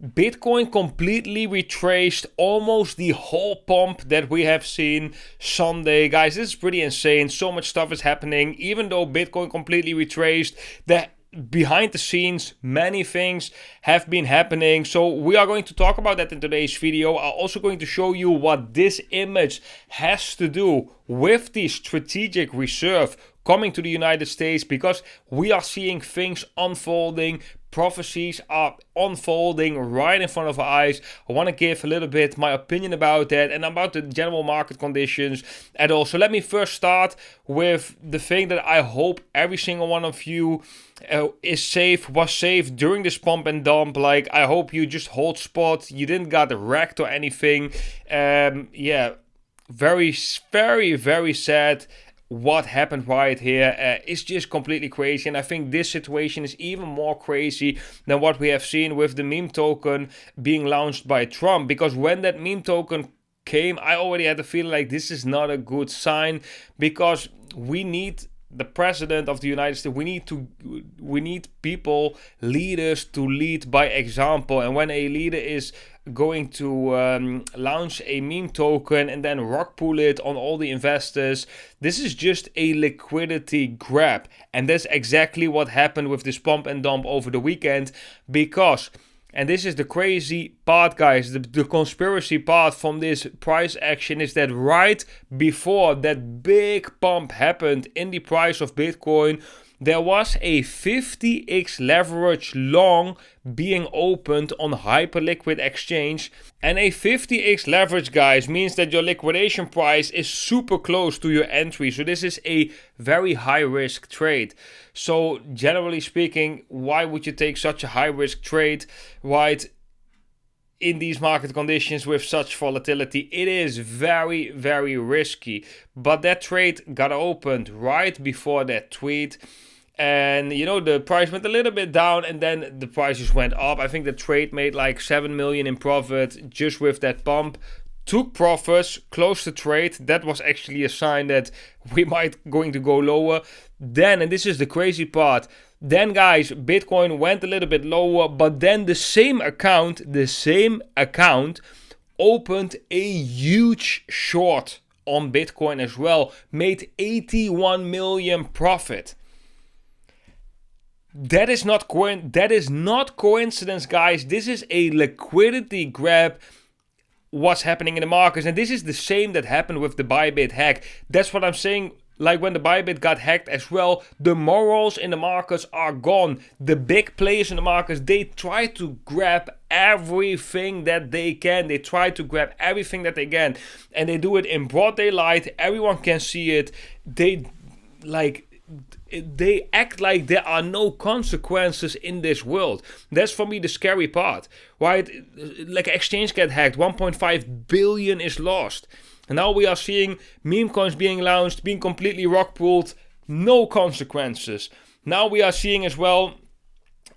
Bitcoin completely retraced almost the whole pump that we have seen Sunday. Guys, this is pretty insane. So much stuff is happening. Even though Bitcoin completely retraced, behind the scenes, many things have been happening. So we are going to talk about that in today's video. I'm also going to show you what this image has to do with the strategic reserve coming to the United States, because we are seeing things unfolding. Prophecies are unfolding right in front of our eyes. I want to give a little bit my opinion about that and about the general market conditions and all. So let me first start with the thing that I hope every single one of you was safe during this pump and dump. Like, I hope you just hold spot. You didn't get wrecked or anything. Very, very, very sad. What happened right here is just completely crazy, and I think this situation is even more crazy than what we have seen with the meme token being launched by Trump. Because when that meme token came, I already had the feeling like this is not a good sign, because we need the president of the United States. We need people, leaders, to lead by example. And when a leader is going to launch a meme token and then rug pull it on all the investors, this is just a liquidity grab. And that's exactly what happened with this pump and dump over the weekend. Because, and this is the crazy part, guys, the conspiracy part from this price action is that right before that big pump happened in the price of Bitcoin, there was a 50x leverage long being opened on Hyperliquid exchange. And a 50x leverage, guys, means that your liquidation price is super close to your entry. So this is a very high risk trade. So generally speaking, why would you take such a high risk trade, right? In these market conditions with such volatility, it is very, very risky. But that trade got opened right before that tweet. And, you know, the price went a little bit down and then the prices went up. I think the trade made like 7 million in profit just with that pump. Took profits, closed the trade. That was actually a sign that we might going to go lower. Then, and this is the crazy part, then, guys, Bitcoin went a little bit lower, but then the same account opened a huge short on Bitcoin as well, made 81 million profit. That is not coincidence, guys. This is a liquidity grab. What's happening in the markets, and this is the same that happened with the Bybit hack. That's what I'm saying. Like when the Bybit got hacked as well, the morals in the markets are gone. The big players in the markets, they try to grab everything that they can. They try to grab everything that they can, and they do it in broad daylight. Everyone can see it. They act like there are no consequences in this world. That's for me the scary part, right? Like exchange get hacked, 1.5 billion is lost. And now we are seeing meme coins being launched, being completely rug pulled, no consequences. Now we are seeing as well,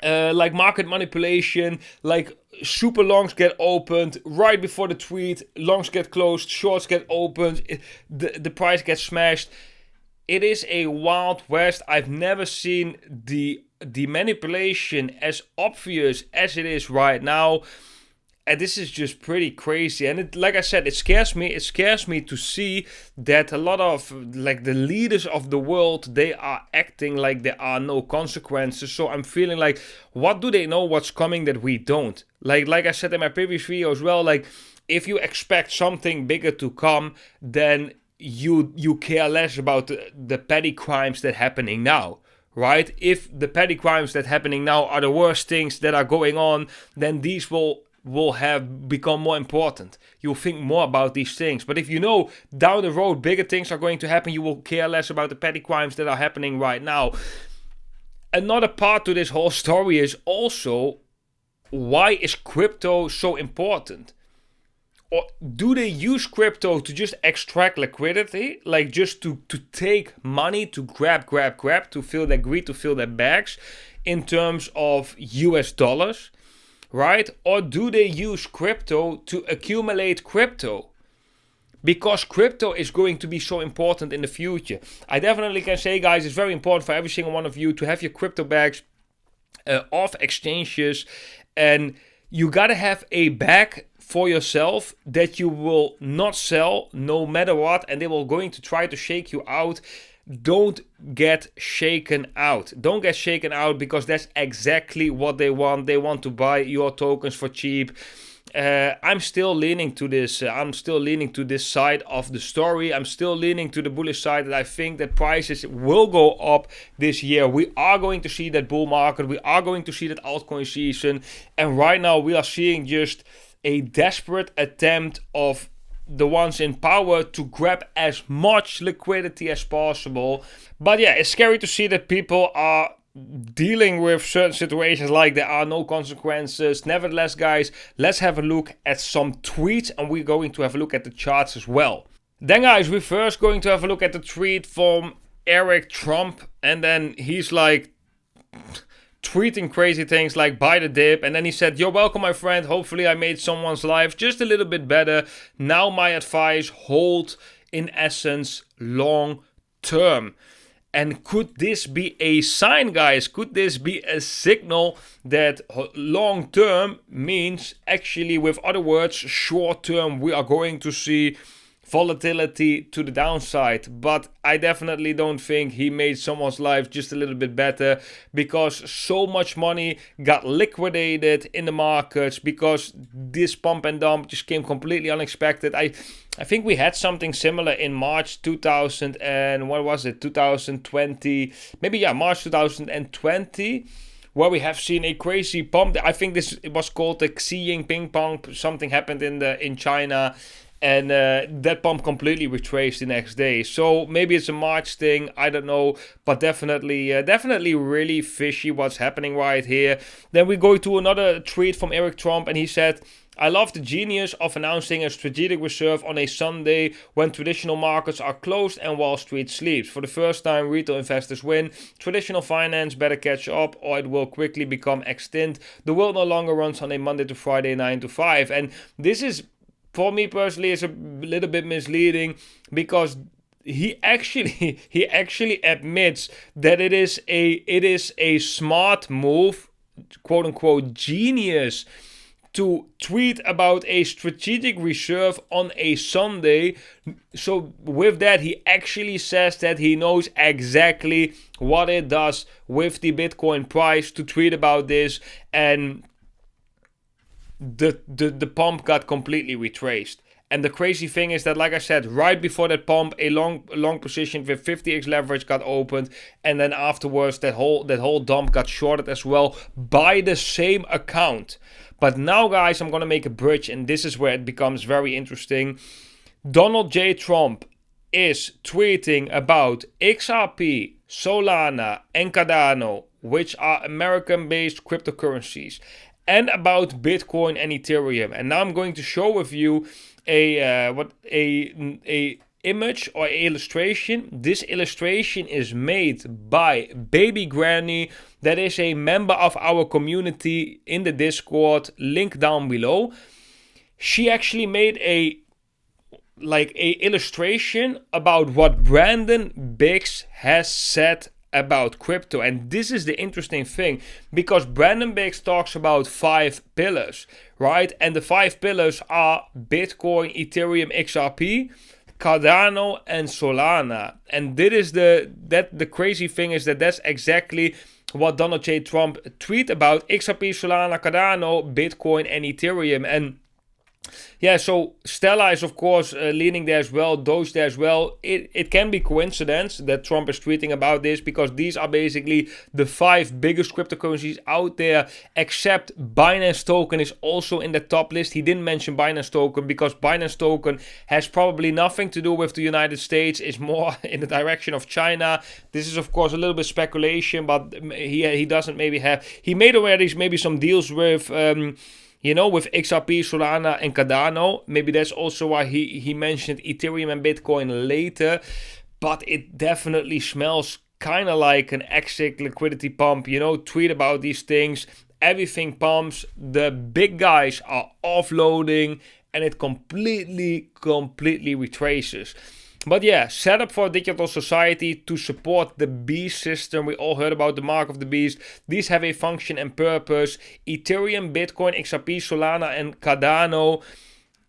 like market manipulation, like super longs get opened right before the tweet, longs get closed, shorts get opened, the price gets smashed. It is a wild west. I've never seen the manipulation as obvious as it is right now. And this is just pretty crazy. And like I said, it scares me. It scares me to see that a lot of like the leaders of the world, they are acting like there are no consequences. So I'm feeling like, what do they know what's coming that we don't? Like I said in my previous video as well, like if you expect something bigger to come, then you care less about the petty crimes that are happening now, right? If the petty crimes that are happening now are the worst things that are going on, then these will have become more important. You'll think more about these things. But if you know down the road bigger things are going to happen, you will care less about the petty crimes that are happening right now. Another part to this whole story is also, why is crypto so important? Or do they use crypto to just extract liquidity? Like just to take money, to grab, to fill their greed, to fill their bags in terms of US dollars, right? Or do they use crypto to accumulate crypto? Because crypto is going to be so important in the future. I definitely can say, guys, it's very important for every single one of you to have your crypto bags off exchanges and you gotta have a bag for yourself that you will not sell no matter what, and they will going to try to shake you out. Don't get shaken out. Don't get shaken out, because that's exactly what they want. They want to buy your tokens for cheap. I'm still leaning to this. I'm still leaning to this side of the story. I'm still leaning to the bullish side, that I think that prices will go up this year. We are going to see that bull market. We are going to see that altcoin season. And right now we are seeing just a desperate attempt of the ones in power to grab as much liquidity as possible. But yeah, it's scary to see that people are dealing with certain situations like there are no consequences. Nevertheless, guys, let's have a look at some tweets, and we're going to have a look at the charts as well. Then, guys, we're first going to have a look at the tweet from Eric Trump, and then he's like tweeting crazy things like buy the dip, and then he said, "You're welcome, my friend. Hopefully I made someone's life just a little bit better. Now my advice, hold, in essence, long term." And could this be a sign, guys? Could this be a signal that long term means actually, with other words, short term, we are going to see volatility to the downside? But I definitely don't think he made someone's life just a little bit better, because so much money got liquidated in the markets, because this pump and dump just came completely unexpected. I think we had something similar in March 2000 and what was it, 2020, maybe, yeah, March 2020, where we have seen a crazy pump. I think it was called the Xi Jinping pump. Something happened in China, and that pump completely retraced the next day. So maybe it's a March thing, I don't know, but definitely really fishy what's happening right here. Then we go to another tweet from Eric Trump, and he said, "I love the genius of announcing a strategic reserve on a Sunday when traditional markets are closed and Wall Street sleeps. For the first time, retail investors win. Traditional finance better catch up, or it will quickly become extinct. The world no longer runs on a Monday to Friday 9 to 5. And this is, for me personally, is a little bit misleading, because he actually admits that it is a smart move, quote unquote genius, to tweet about a strategic reserve on a Sunday. So with that, he actually says that he knows exactly what it does with the Bitcoin price to tweet about this, and the pump got completely retraced. And the crazy thing is that, like I said, right before that pump, a long position with 50x leverage got opened, and then afterwards that whole dump got shorted as well by the same account. But now, guys, I'm gonna make a bridge, and this is where it becomes very interesting. Donald J. Trump is tweeting about XRP, Solana, and Cardano, which are American-based cryptocurrencies, and about Bitcoin and Ethereum. And now I'm going to show with you a image or illustration. This illustration is made by Baby Granny, that is a member of our community in the Discord, link down below. She actually made a illustration about what Brandon Biggs has said about crypto. And this is the interesting thing, because Brandon Biggs talks about 5 pillars, right? And the 5 pillars are Bitcoin, Ethereum, XRP, Cardano, and Solana. And the crazy thing is that that's exactly what Donald J. Trump tweet about: XRP, Solana, Cardano, Bitcoin, and Ethereum. And yeah, so Stella is of course leaning there as well, Doge there as well. It can be coincidence that Trump is tweeting about this, because these are basically the 5 biggest cryptocurrencies out there, except Binance Token is also in the top list. He didn't mention Binance Token because Binance Token has probably nothing to do with the United States. It's more in the direction of China. This is of course a little bit speculation, but he doesn't maybe have... He made already maybe some deals with... with XRP, Solana, and Cardano. Maybe that's also why he mentioned Ethereum and Bitcoin later. But it definitely smells kind of like an exit liquidity pump. Tweet about these things. Everything pumps. The big guys are offloading. And it completely retraces. But yeah, set up for a digital society to support the beast system. We all heard about the mark of the beast. These have a function and purpose. Ethereum, Bitcoin, XRP, Solana, and Cardano.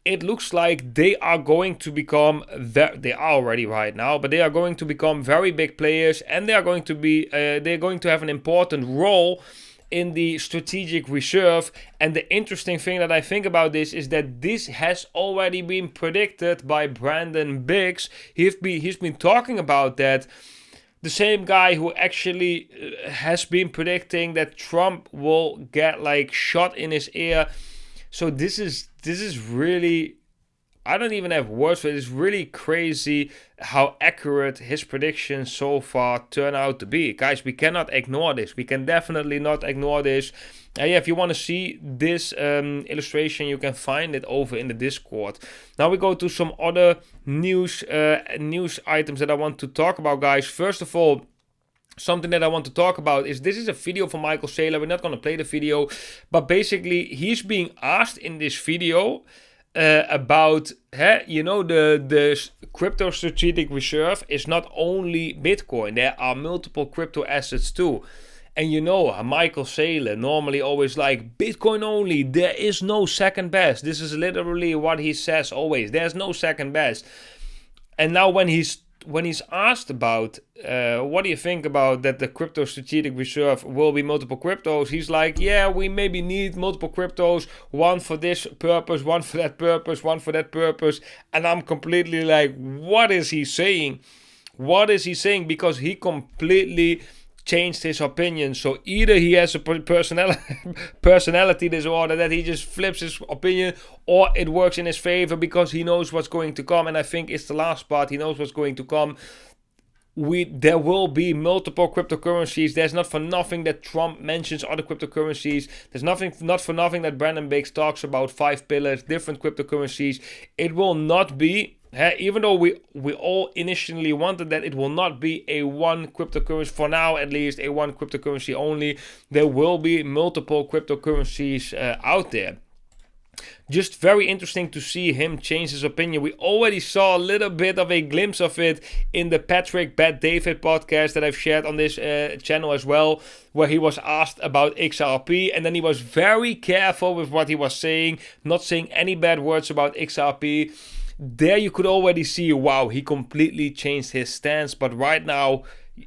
It looks like they are going to become, they are already right now, but they are going to become very big players, and they are going to be, they're going to have an important role in the strategic reserve. And the interesting thing that I think about this is that this has already been predicted by Brandon Biggs. He's been talking about that. The same guy who actually has been predicting that Trump will get like shot in his ear. So this is really, I don't even have words for it. It's really crazy how accurate his predictions so far turn out to be. Guys, we cannot ignore this. We can definitely not ignore this. Yeah, if you want to see this illustration, you can find it over in the Discord. Now we go to some other news items that I want to talk about, guys. First of all, something that I want to talk about is this is a video from Michael Saylor. We're not going to play the video, but basically he's being asked in this video about, the crypto strategic reserve is not only Bitcoin. There are multiple crypto assets too. And Michael Saylor normally always like Bitcoin only. There is no second best. This is literally what he says always. There's no second best. And now when he's asked about what do you think about that the crypto strategic reserve will be multiple cryptos, he's like, yeah, we maybe need multiple cryptos, one for this purpose, one for that purpose, one for that purpose. And I'm completely like, what is he saying? What is he saying? Because he completely changed his opinion. So either he has a personality disorder that he just flips his opinion, or it works in his favor because he knows what's going to come. And I think it's the last part. He knows what's going to come. There will be multiple cryptocurrencies. There's not for nothing that Trump mentions other cryptocurrencies. There's not for nothing that Brandon Biggs talks about 5 pillars, different cryptocurrencies. It will not be, even though we all initially wanted that it will not be a one cryptocurrency, for now at least, a one cryptocurrency only. There will be multiple cryptocurrencies out there. Just very interesting to see him change his opinion. We already saw a little bit of a glimpse of it in the Patrick Bet David podcast that I've shared on this channel as well, where he was asked about XRP, and then he was very careful with what he was saying, not saying any bad words about XRP. There you could already see, wow, he completely changed his stance. But right now,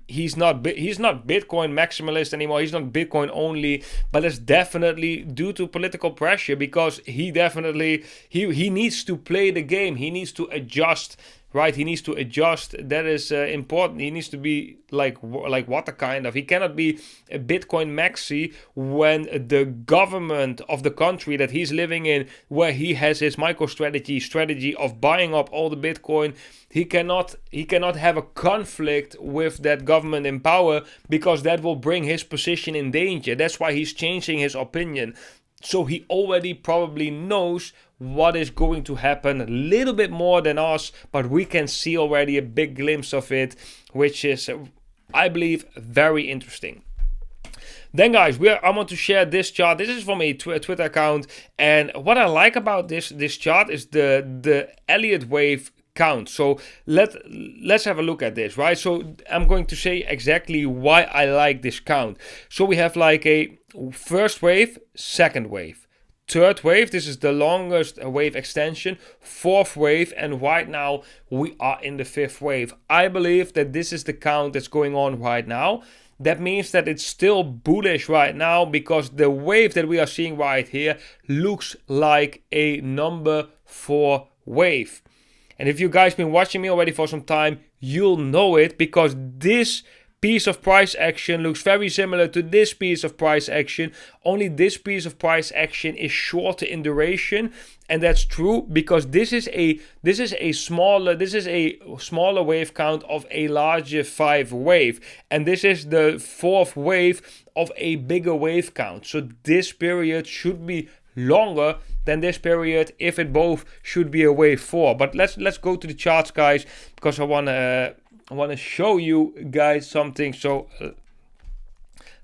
he's not Bitcoin maximalist anymore. He's not Bitcoin only, but it's definitely due to political pressure, because he definitely he needs to play the game. He needs to adjust, right? He needs to adjust. That is important. He needs to be like water kind of. He cannot be a Bitcoin maxi when the government of the country that he's living in, where he has his strategy of buying up all the Bitcoin. He cannot have a conflict with that government in power, because that will bring his position in danger. That's why he's changing his opinion. So he already probably knows what is going to happen, a little bit more than us, but we can see already a big glimpse of it, which is, I believe, very interesting. Then guys, I want to share this chart. This is from a Twitter account, and what I like about this chart is the Elliot wave count. So let's have a look at this, right? So I'm going to say exactly why I like this count. So we have like a first wave, second wave, third wave. This is the longest wave extension, fourth wave, and right now we are in the fifth wave. I believe that this is the count that's going on right now. That means that it's still bullish right now, because the wave that we are seeing right here looks like a number 4 wave. And if you guys been watching me already for some time, you'll know it, because this piece of price action looks very similar to this piece of price action. Only this piece of price action is shorter in duration, and that's true because this is a smaller wave count of a larger 5 wave, and this is the 4th wave of a bigger wave count. So this period should be longer than this period if it both should be a wave 4. But let's go to the charts, guys, because I want to show you guys something. So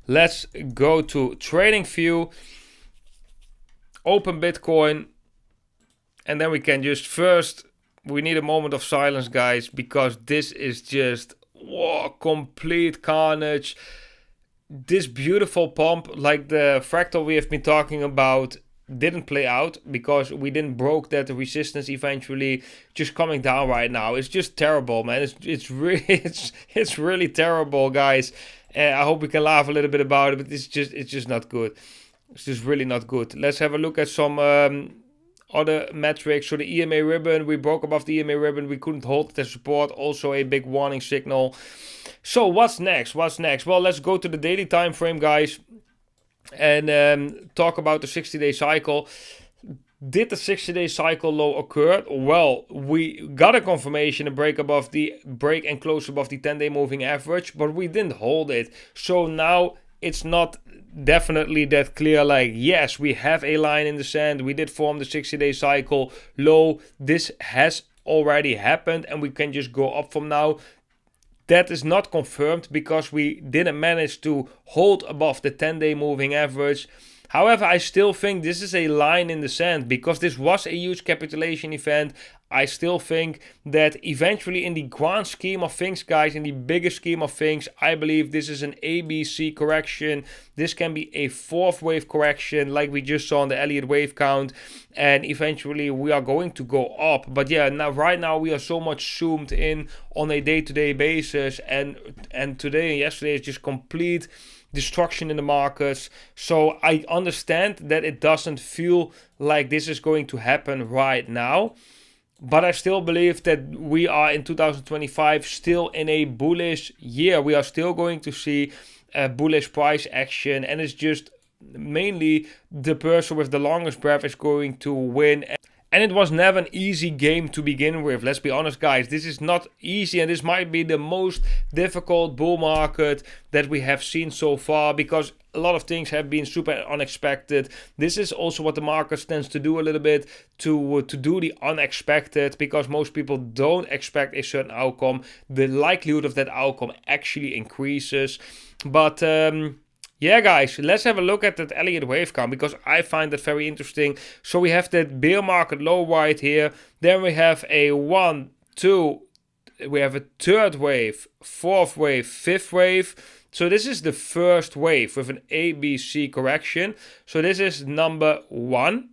let's go to trading view, open Bitcoin, and then we can just first we need a moment of silence, guys, because this is just complete carnage. This beautiful pump, like the fractal we have been talking about, didn't play out because we didn't broke that resistance eventually. Just coming down right now, it's just terrible, man. It's really it's really terrible, guys. I hope we can laugh a little bit about it, but it's just not good. It's just really not good. Let's have a look at some other metrics. So the EMA ribbon, we broke above the EMA ribbon. We couldn't hold it as support. Also a big warning signal. So what's next? Well, let's go to the daily time frame, guys, and talk about the 60-day cycle. Did the 60-day cycle low occur? Well, we got a confirmation, a break and close above the 10-day moving average, but we didn't hold it. So now it's not definitely that clear, like, yes, we have a line in the sand. We did form the 60-day cycle low. This has already happened and we can just go up from now. That is not confirmed because we didn't manage to hold above the 10-day moving average. However, I still think this is a line in the sand because this was a huge capitulation event. I still think that eventually in the grand scheme of things, guys, in the bigger scheme of things, I believe this is an ABC correction. This can be a fourth wave correction like we just saw on the Elliot wave count. And eventually we are going to go up. But yeah, right now we are so much zoomed in on a day-to-day basis. And today and yesterday is just complete destruction in the markets. So I understand that it doesn't feel like this is going to happen right now, but I still believe that we are in 2025 still in a bullish year. We are still going to see bullish price action, and it's just mainly the person with the longest breath is going to win. And it was never an easy game to begin with. Let's be honest, guys. This is not easy, and this might be the most difficult bull market that we have seen so far because a lot of things have been super unexpected. This is also what the market tends to do a little bit, to do the unexpected, because most people don't expect a certain outcome. The likelihood of that outcome actually increases. But yeah, guys, let's have a look at that Elliot wave count because I find that very interesting. So we have that bear market low right here. Then we have a 1, 2, we have a third wave, fourth wave, fifth wave. So this is the first wave with an ABC correction. So this is number 1.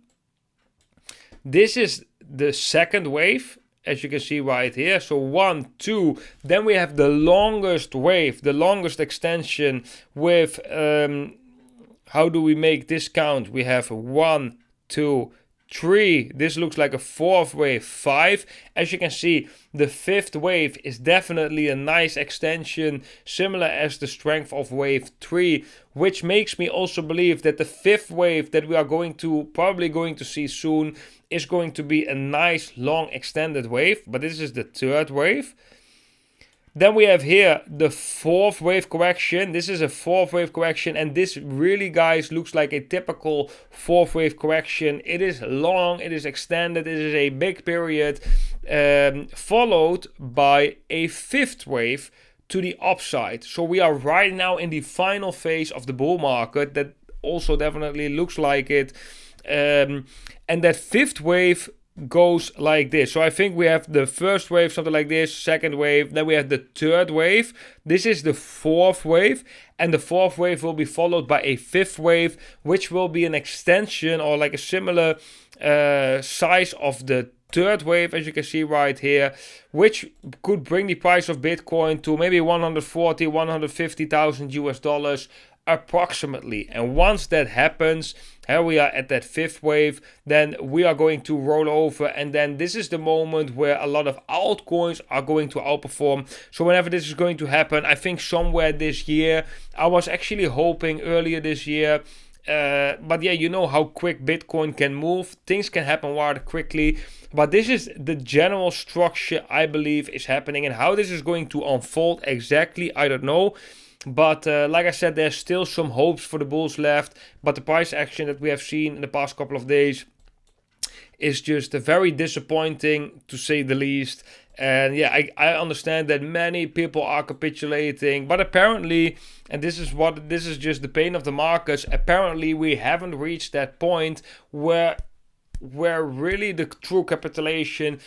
This is the second wave, as you can see right here. So 1, 2, then we have the longest wave, the longest extension with, how do we make this count? We have 1, 2, 3. This looks like a fourth wave, 5. As you can see, the fifth wave is definitely a nice extension, similar as the strength of wave 3, which makes me also believe that the fifth wave that we are probably going to see soon is going to be a nice long extended wave, but this is the third wave. Then we have here the fourth wave correction. This is a fourth wave correction, and this really, guys, looks like a typical fourth wave correction. It is long, it is extended, it is a big period, followed by a fifth wave to the upside. So we are right now in the final phase of the bull market. That also definitely looks like it. And that fifth wave goes like this. So I think we have the first wave, something like this, second wave, then we have the third wave. This is the fourth wave, and the fourth wave will be followed by a fifth wave, which will be an extension or like a similar size of the third wave, as you can see right here, which could bring the price of Bitcoin to maybe 140, 150,000 US dollars approximately. And once that happens, here we are at that fifth wave, then we are going to roll over, and then this is the moment where a lot of altcoins are going to outperform. So whenever this is going to happen, I think somewhere this year, I was actually hoping earlier this year, but yeah, you know how quick Bitcoin can move. Things can happen rather quickly. But this is the general structure I believe is happening, and how this is going to unfold exactly, I don't know. But like I said, there's still some hopes for the bulls left. But the price action that we have seen in the past couple of days is just very disappointing, to say the least. And yeah, I understand that many people are capitulating, but apparently, and this is just the pain of the markets, apparently we haven't reached that point where really the true capitulation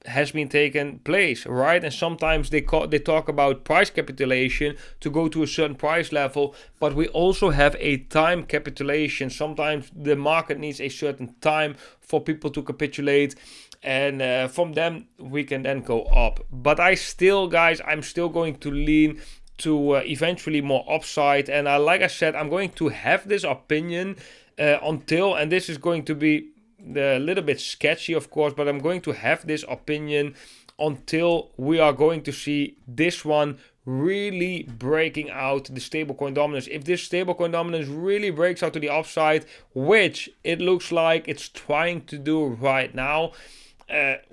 has been taken place, right? And sometimes they talk about price capitulation to go to a certain price level, but we also have a time capitulation. Sometimes the market needs a certain time for people to capitulate, and from them we can then go up. But I'm still going to lean to eventually more upside, and like I said, I'm going to have this opinion until, and this is going to be a little bit sketchy, of course, but I'm going to have this opinion until we are going to see this one really breaking out the stablecoin dominance. If this stablecoin dominance really breaks out to the upside, which it looks like it's trying to do right now,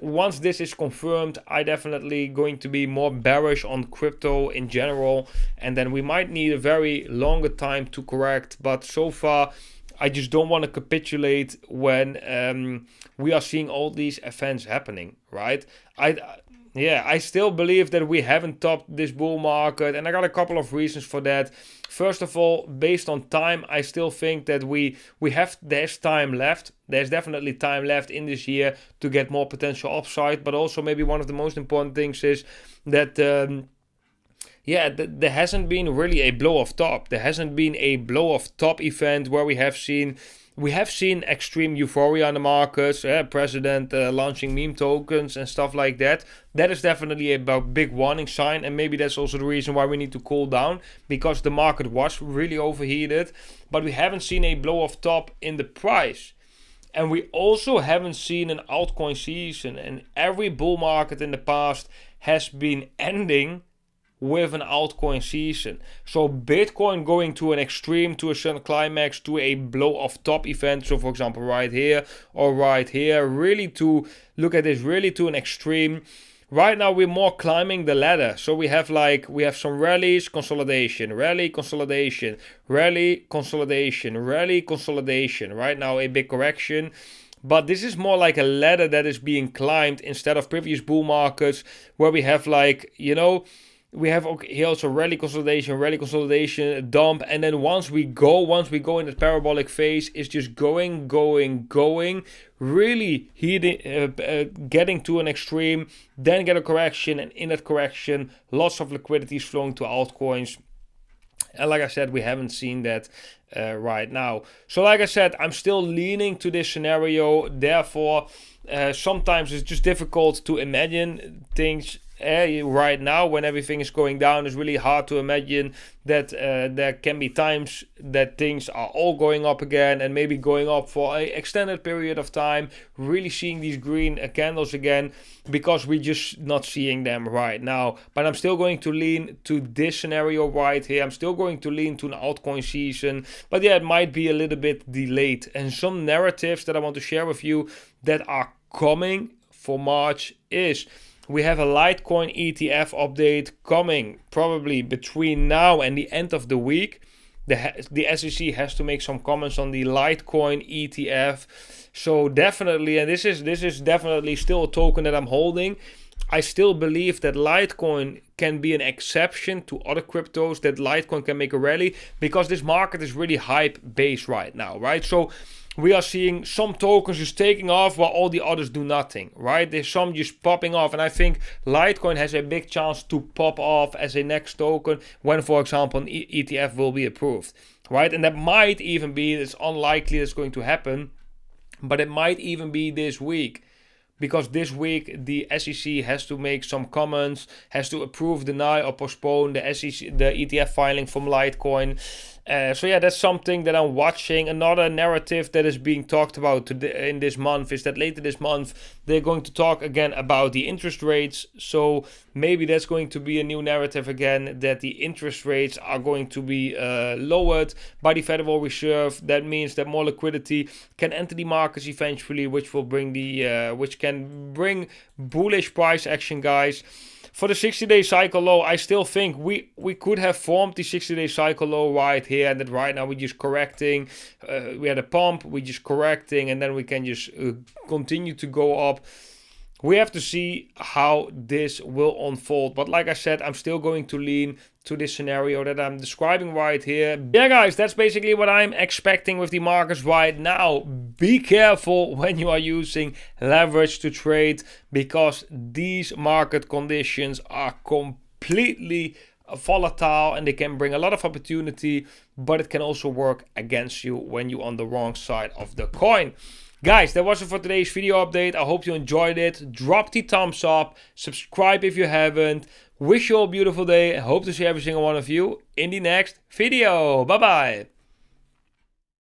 once this is confirmed, I definitely going to be more bearish on crypto in general, and then we might need a very longer time to correct. But so far, I just don't want to capitulate when we are seeing all these events happening, right? I still believe that we haven't topped this bull market, and I got a couple of reasons for that. First of all, based on time, I still think that there's time left. There's definitely time left in this year to get more potential upside, but also maybe one of the most important things is that there hasn't been really a blow off top. There hasn't been a blow off top event where we have seen extreme euphoria in the markets, president launching meme tokens and stuff like that. That is definitely a big warning sign, and maybe that's also the reason why we need to cool down, because the market was really overheated. But we haven't seen a blow off top in the price. And we also haven't seen an altcoin season, and every bull market in the past has been ending with an altcoin season. So Bitcoin going to an extreme, to a certain climax, to a blow off top event, so for example right here or right here, really to look at this really to an extreme. Right now we're more climbing the ladder. So we have some rallies, consolidation, rally, consolidation, rally, consolidation, rally, consolidation. Right now a big correction. But this is more like a ladder that is being climbed instead of previous bull markets where we have we have here also rally consolidation, dump, and then once we go in the parabolic phase, it's just going, really heating, getting to an extreme, then get a correction, and in that correction, lots of liquidity is flowing to altcoins. And like I said, we haven't seen that right now. So like I said, I'm still leaning to this scenario. Therefore, sometimes it's just difficult to imagine things right now when everything is going down. It's really hard to imagine that there can be times that things are all going up again, and maybe going up for an extended period of time, really seeing these green candles again, because we're just not seeing them right now. But I'm still going to lean to this scenario right here. I'm still going to lean to an altcoin season, but it might be a little bit delayed. And some narratives that I want to share with you that are coming for March is: we have a Litecoin ETF update coming probably between now and the end of the week. The SEC has to make some comments on the Litecoin ETF. So definitely, and this is definitely still a token that I'm holding. I still believe that Litecoin can be an exception to other cryptos, that Litecoin can make a rally, because this market is really hype based right now, right? So we are seeing some tokens just taking off while all the others do nothing, right? There's some just popping off, and I think Litecoin has a big chance to pop off as a next token when, for example, an ETF will be approved, right? And that might even be, it's unlikely it's going to happen, but it might even be this week. Because this week the SEC has to make some comments, has to approve, deny, or postpone the ETF filing from Litecoin. So that's something that I'm watching. Another narrative that is being talked about in this month is that later this month they're going to talk again about the interest rates. So maybe that's going to be a new narrative again, that the interest rates are going to be lowered by the Federal Reserve. That means that more liquidity can enter the markets eventually, which will bring which can bring bullish price action, guys. For the 60-day cycle low, I still think we could have formed the 60-day cycle low right here, and that right now we're just correcting. We had a pump, we're just correcting, and then we can just continue to go up. we have to see how this will unfold. But like I said, I'm still going to lean to this scenario that I'm describing right here. Yeah, guys, that's basically what I'm expecting with the markets right now. Be careful when you are using leverage to trade, because these market conditions are completely volatile and they can bring a lot of opportunity, but it can also work against you when you're on the wrong side of the coin. Guys, that was it for today's video update. I hope you enjoyed it. Drop the thumbs up, subscribe if you haven't. Wish you all a beautiful day. I hope to see every single one of you in the next video. Bye bye.